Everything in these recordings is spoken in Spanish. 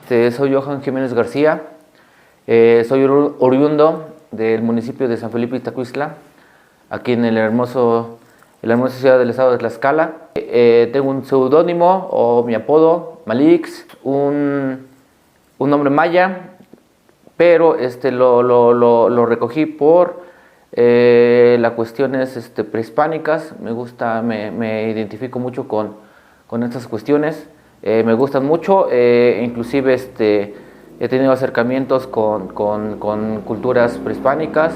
Soy Johan Jiménez García, soy oriundo del municipio de San Felipe Ixtacuistla, aquí en la hermosa ciudad del estado de Tlaxcala. Tengo un seudónimo o mi apodo, Malix, un nombre maya, pero lo recogí por las cuestiones prehispánicas. Me identifico mucho con estas cuestiones. Me gustan mucho, inclusive he tenido acercamientos con culturas prehispánicas,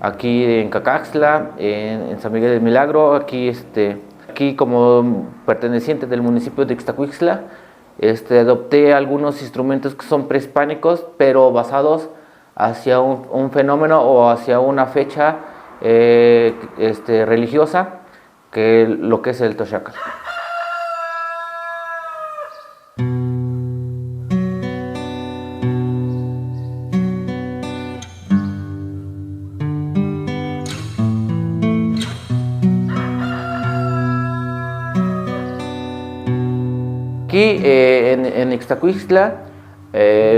aquí en Cacaxtla, en San Miguel del Milagro, aquí como perteneciente del municipio de Ixtacuistla, adopté algunos instrumentos que son prehispánicos, pero basados hacia un fenómeno o hacia una fecha religiosa, lo que es el Toxaca. Aquí en Ixtacuistla,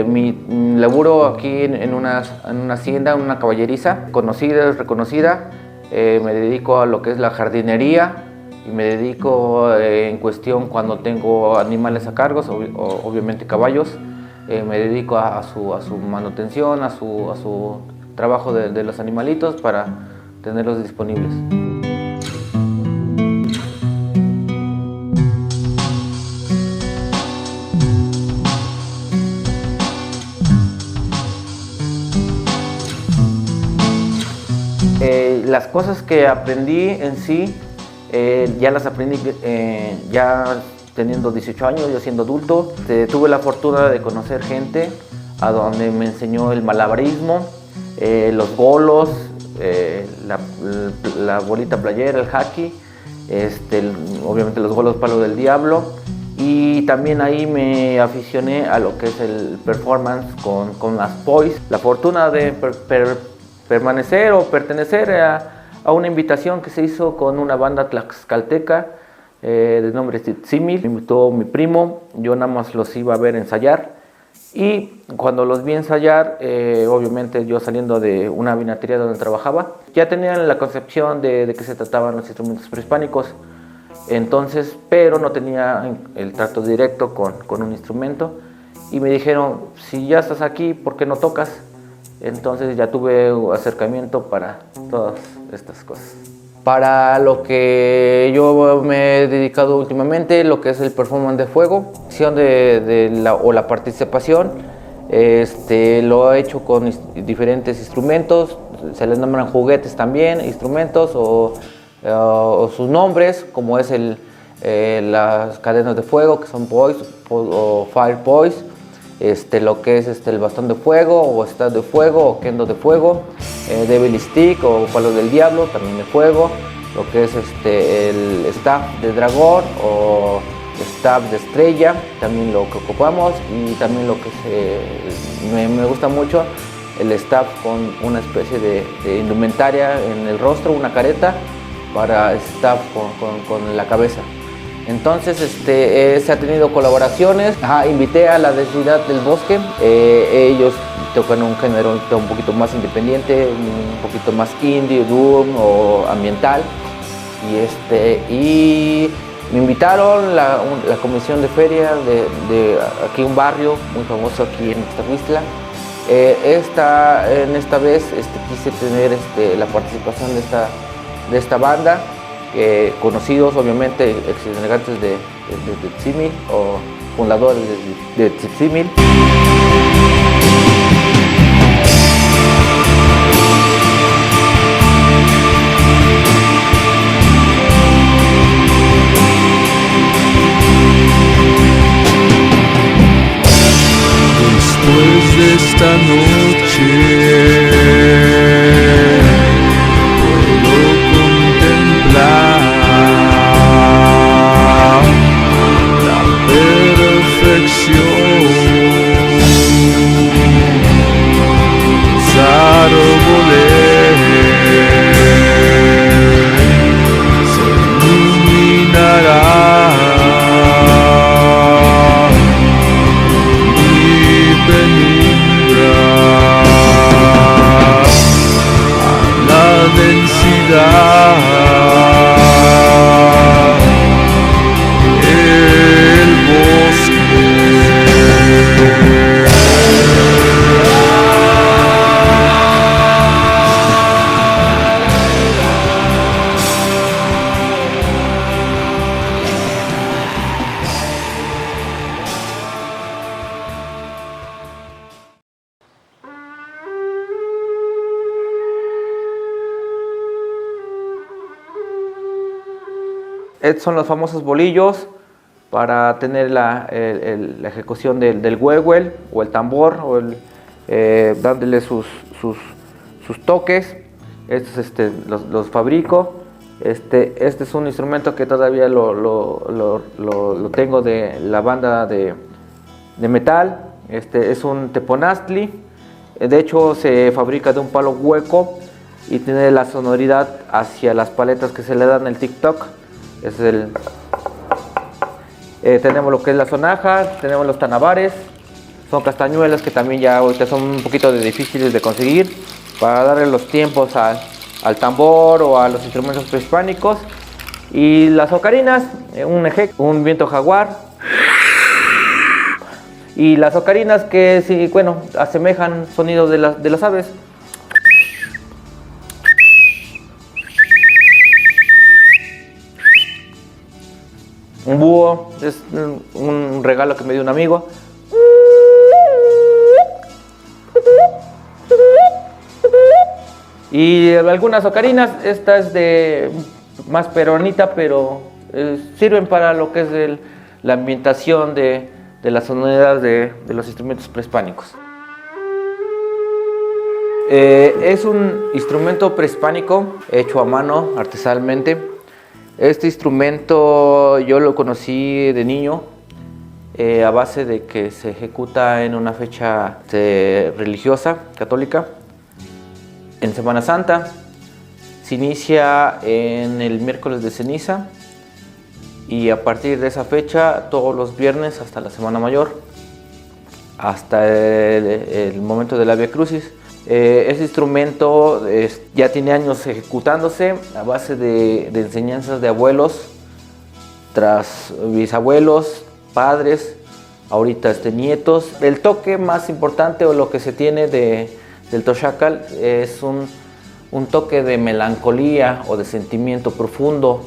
mi laburo aquí en una hacienda, una caballeriza reconocida. Me dedico a lo que es la jardinería y me dedico en cuestión cuando tengo animales a cargo, obviamente caballos. Me dedico a su manutención, a su trabajo de los animalitos para tenerlos disponibles. Las cosas que aprendí en sí, ya las aprendí ya teniendo 18 años, yo siendo adulto. Tuve la fortuna de conocer gente a donde me enseñó el malabarismo, los bolos, la bolita playera, el haki, obviamente los bolos palo del diablo. Y también ahí me aficioné a lo que es el performance con las pois. La fortuna de permanecer o pertenecer a una invitación que se hizo con una banda tlaxcalteca de nombre Tzitzimil. Me invitó mi primo, yo nada más los iba a ver ensayar, y cuando los vi ensayar, obviamente yo saliendo de una vinatería donde trabajaba, ya tenían la concepción de que se trataban los instrumentos prehispánicos, entonces, pero no tenía el trato directo con un instrumento, y me dijeron, si ya estás aquí, ¿por qué no tocas? Entonces ya tuve acercamiento para todas estas cosas. Para lo que yo me he dedicado últimamente, lo que es el performance de fuego, la participación, lo he hecho con diferentes instrumentos, se les nombran juguetes también, instrumentos o sus nombres, como es las cadenas de fuego, que son pois o fire pois. Lo que es el bastón de fuego o staff de fuego o kendo de fuego, devil stick o palo del diablo, también de fuego, lo que es el staff de dragón o staff de estrella, también lo que ocupamos, y también lo que me gusta mucho, el staff con una especie de indumentaria en el rostro, una careta para staff con la cabeza. Entonces se ha tenido colaboraciones. Invité a la Densidad del Bosque. Ellos tocan un género un poquito más independiente, un poquito más indie, doom o ambiental. Y me invitaron la comisión de feria de aquí, un barrio muy famoso aquí en Ixtacuistla. Esta vez quise tener la participación de esta banda. Conocidos, obviamente, ex-integrantes de Tzitzimil o fundadores de Tzitzimil. Después de esta noche la perfección. Estos son los famosos bolillos para tener la ejecución del huehuel o el tambor, o dándole sus toques. Estos los fabrico. Este es un instrumento que todavía lo tengo de la banda de metal. Es un teponaztli. De hecho, se fabrica de un palo hueco y tiene la sonoridad hacia las paletas que se le dan en el TikTok. Tenemos lo que es la sonaja, tenemos los tanabares, son castañuelas que también ya ahorita son un poquito difíciles de conseguir para darle los tiempos al tambor o a los instrumentos prehispánicos. Y las ocarinas, un viento jaguar. Y las ocarinas que sí, bueno, asemejan sonidos de las aves. Un búho, es un regalo que me dio un amigo. Y algunas ocarinas, esta es de más peronita, pero sirven para lo que es la ambientación de la sonoridad de los instrumentos prehispánicos. Es un instrumento prehispánico hecho a mano, artesanalmente. Este instrumento yo lo conocí de niño a base de que se ejecuta en una fecha religiosa, católica, en Semana Santa. Se inicia en el miércoles de ceniza y a partir de esa fecha todos los viernes hasta la Semana Mayor, hasta el momento de la Vía Crucis. Este instrumento ya tiene años ejecutándose a base de enseñanzas de abuelos, tras bisabuelos, padres, ahorita nietos. El toque más importante o lo que se tiene del toxacal es un toque de melancolía o de sentimiento profundo,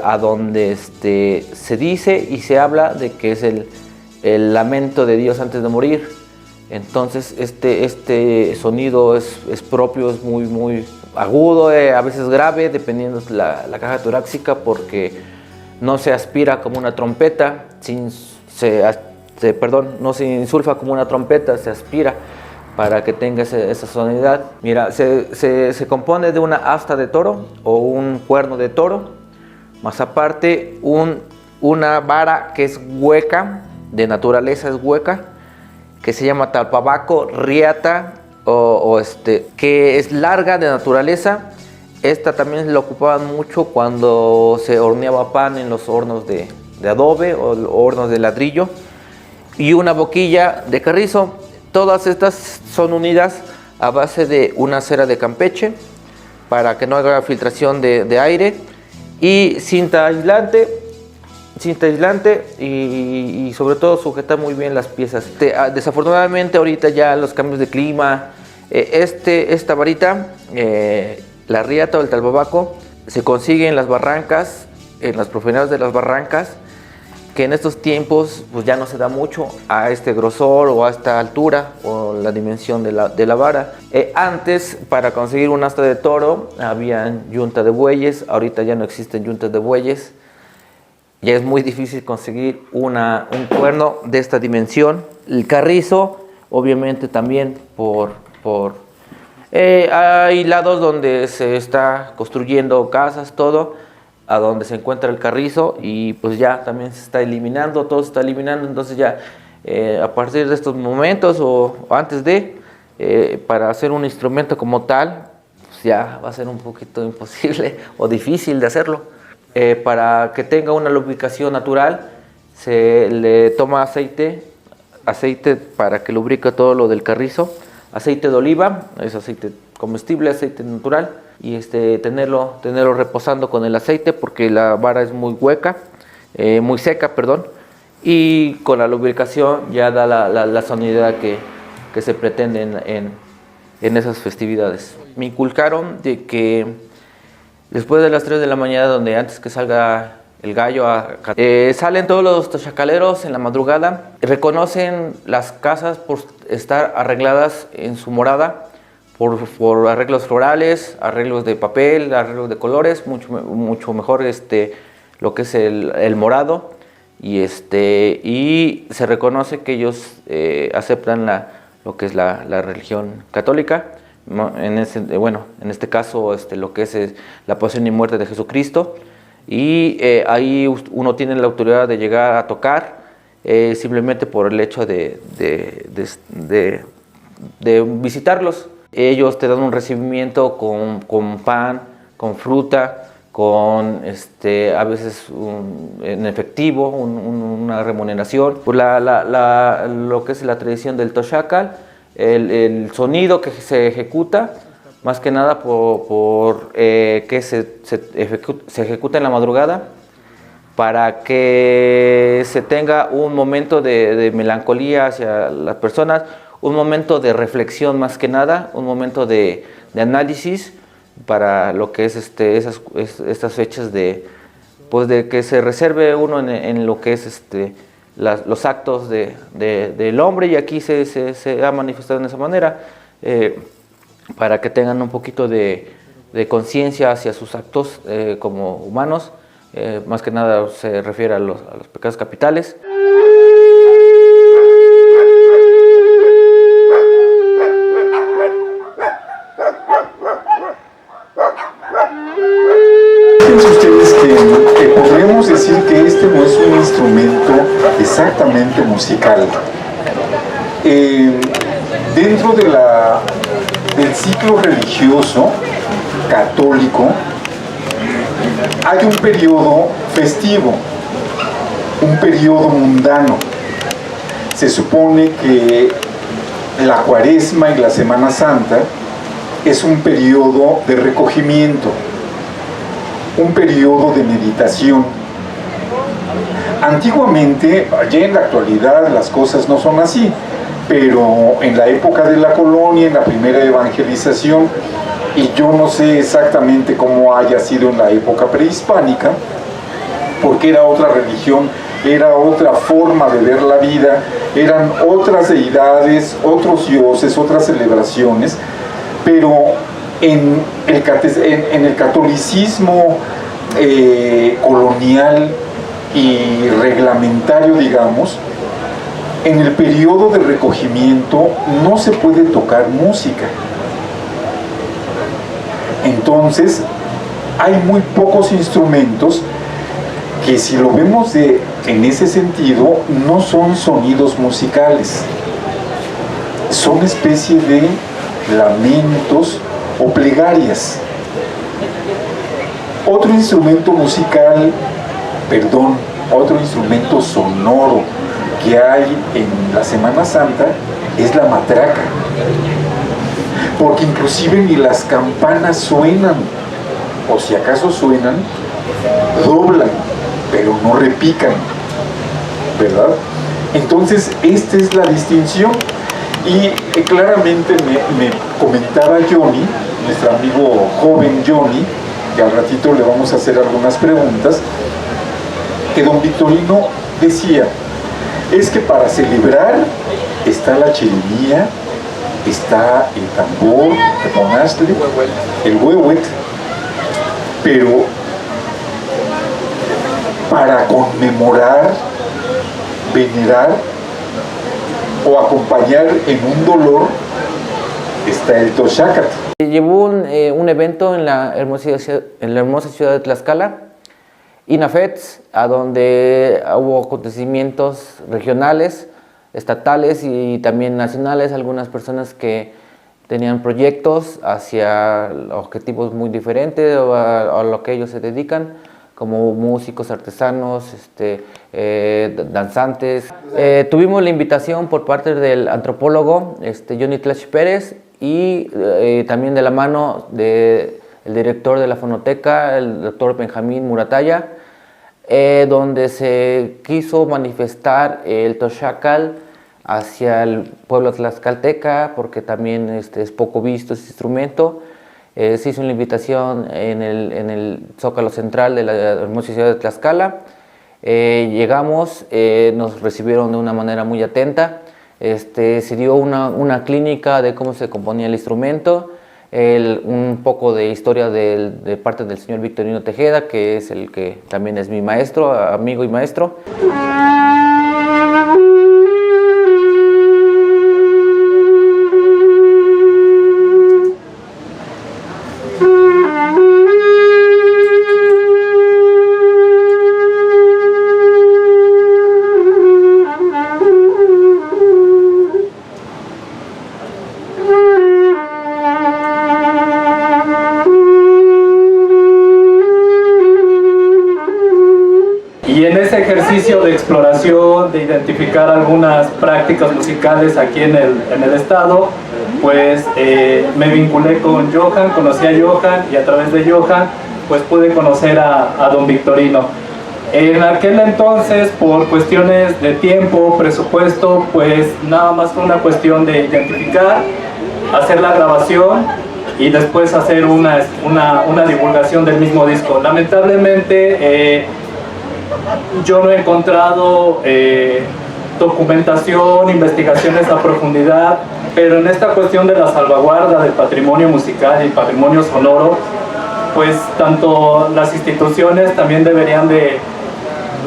a donde se dice y se habla de que es el lamento de Dios antes de morir. Entonces este sonido es propio, es muy agudo, a veces grave, dependiendo de la caja torácica, porque no se aspira como una trompeta, no se insulfa como una trompeta, se aspira para que tenga esa sonoridad. Mira, se compone de una asta de toro o un cuerno de toro, más aparte una vara que es hueca, de naturaleza es hueca, que se llama talpabaco, riata, que es larga de naturaleza. Esta también la ocupaban mucho cuando se horneaba pan en los hornos de adobe o hornos de ladrillo. Y una boquilla de carrizo. Todas estas son unidas a base de una cera de Campeche para que no haga filtración de aire, y cinta aislante y sobre todo sujetar muy bien las piezas. Desafortunadamente ahorita ya los cambios de clima, esta varita, la riata o el talpabaco, se consigue en las barrancas, en las profundidades de las barrancas, que en estos tiempos pues ya no se da mucho a este grosor o a esta altura o la dimensión de la vara. Antes, para conseguir un asta de toro había yunta de bueyes, ahorita ya no existen yuntas de bueyes. Ya es muy difícil conseguir un cuerno de esta dimensión. El carrizo, obviamente también hay lados donde se está construyendo casas, todo, a donde se encuentra el carrizo, y pues ya también se está eliminando, todo se está eliminando. Entonces ya a partir de estos momentos o antes para hacer un instrumento como tal, pues ya va a ser un poquito imposible o difícil de hacerlo. Para que tenga una lubricación natural, se le toma aceite para que lubrique todo lo del carrizo, aceite de oliva, es aceite comestible, aceite natural, y tenerlo reposando con el aceite, porque la vara es muy seca, y con la lubricación ya da la sonoridad que se pretende en esas festividades. Me inculcaron de que después de las 3 de la mañana, donde antes que salga el gallo, salen todos los toxacaleros en la madrugada, reconocen las casas por estar arregladas en su morada, por arreglos florales, arreglos de papel, arreglos de colores, mucho mejor lo que es el morado, y se reconoce que ellos aceptan lo que es la religión católica. En este caso lo que es la pasión y muerte de Jesucristo, y ahí uno tiene la autoridad de llegar a tocar simplemente por el hecho de visitarlos. Ellos te dan un recibimiento con pan, con fruta, con a veces en efectivo, una remuneración. Pues lo que es la tradición del Toxacal, el sonido que se ejecuta, más que nada que se ejecuta en la madrugada, para que se tenga un momento de melancolía hacia las personas, un momento de reflexión más que nada, un momento de análisis para lo que es estas fechas de que se reserve uno en lo que es los actos del hombre, y aquí se ha manifestado de esa manera, para que tengan un poquito de conciencia hacia sus actos como humanos. Más que nada se refiere a los pecados capitales. Fíjense ustedes que podríamos decir que este no es un instrumento exactamente musical. Dentro del ciclo religioso católico hay un periodo festivo, un periodo mundano. Se supone que la Cuaresma y la Semana Santa es un periodo de recogimiento, un periodo de meditación. Antiguamente, ya en la actualidad las cosas no son así, pero en la época de la colonia, en la primera evangelización, y yo no sé exactamente cómo haya sido en la época prehispánica, porque era otra religión, era otra forma de ver la vida, eran otras deidades, otros dioses, otras celebraciones, pero en el catolicismo colonial y reglamentario, digamos, en el periodo de recogimiento no se puede tocar música. Entonces, hay muy pocos instrumentos que, si lo vemos en ese sentido, no son sonidos musicales. Son especie de lamentos o plegarias. Otro instrumento sonoro que hay en la Semana Santa es la matraca, porque inclusive ni las campanas suenan, o si acaso suenan, doblan, pero no repican, ¿verdad? Entonces, esta es la distinción. Y claramente me comentaba Johnny, nuestro amigo joven Johnny, que al ratito le vamos a hacer algunas preguntas, que don Victorino decía, es que para celebrar está la chirimía, está el tambor, el monastre, el huehuet, pero para conmemorar, venerar o acompañar en un dolor está el Toxacal. Llevó un evento en la hermosa ciudad de Tlaxcala, INAFETS, a donde hubo acontecimientos regionales, estatales y también nacionales, algunas personas que tenían proyectos hacia objetivos muy diferentes a lo que ellos se dedican, como músicos, artesanos, danzantes. Tuvimos la invitación por parte del antropólogo Johnny Tlash Pérez, y también de la mano del director de la fonoteca, el doctor Benjamín Murataya, donde se quiso manifestar el Toxacal hacia el pueblo tlaxcalteca, porque también es poco visto ese instrumento. Se hizo una invitación en el Zócalo Central de la hermosa ciudad de Tlaxcala. Llegamos, nos recibieron de una manera muy atenta. Se dio una clínica de cómo se componía el instrumento. un poco de historia de parte del señor Victorino Tejeda, que es el que también es mi maestro, amigo y maestro. Y en ese ejercicio de exploración, de identificar algunas prácticas musicales aquí en el estado, pues me vinculé con Johan, conocí a Johan y a través de Johan pues pude conocer a don Victorino. En aquel entonces, por cuestiones de tiempo, presupuesto, pues nada más fue una cuestión de identificar, hacer la grabación y después hacer una divulgación del mismo disco. Lamentablemente yo no he encontrado documentación, investigaciones a profundidad, pero en esta cuestión de la salvaguarda del patrimonio musical y patrimonio sonoro, pues tanto las instituciones también deberían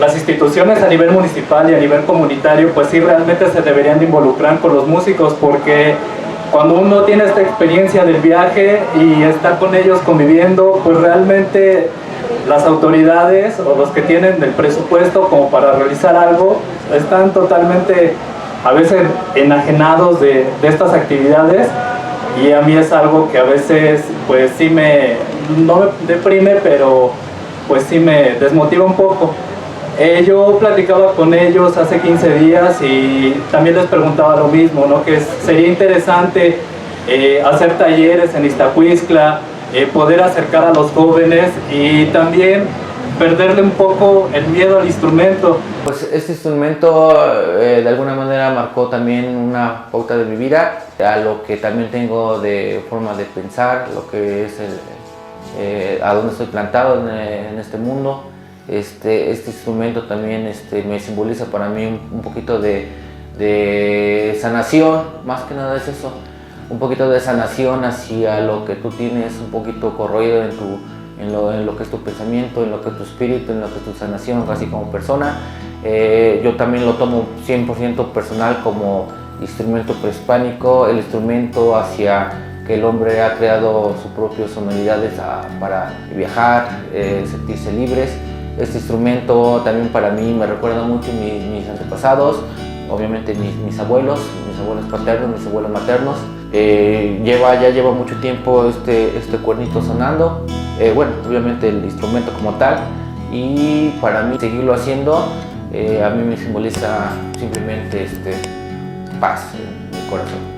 las instituciones a nivel municipal y a nivel comunitario, pues sí realmente se deberían de involucrar con los músicos, porque cuando uno tiene esta experiencia del viaje y está con ellos conviviendo, pues realmente las autoridades o los que tienen el presupuesto como para realizar algo están totalmente a veces enajenados de estas actividades, y a mí es algo que a veces pues sí no me deprime, pero pues sí me desmotiva un poco. Yo platicaba con ellos hace 15 días y también les preguntaba lo mismo, ¿no? Que sería interesante hacer talleres en Iztacuistla, poder acercar a los jóvenes y también perderle un poco el miedo al instrumento. Pues este instrumento de alguna manera marcó también una pauta de mi vida, a lo que también tengo de forma de pensar, lo que es a dónde estoy plantado en este mundo. Este instrumento también me simboliza para mí un poquito de sanación, más que nada es eso, un poquito de sanación hacia lo que tú tienes un poquito corroído en lo que es tu pensamiento, en lo que es tu espíritu, en lo que es tu sanación, así como persona. Yo también lo tomo 100% personal como instrumento prehispánico, el instrumento hacia que el hombre ha creado sus propias sonoridades para viajar, sentirse libres. Este instrumento también para mí me recuerda mucho mis antepasados, obviamente mis abuelos paternos, mis abuelos maternos. Ya lleva mucho tiempo este cuernito sonando, bueno, obviamente el instrumento como tal, y para mí seguirlo haciendo a mí me simboliza simplemente paz en mi corazón.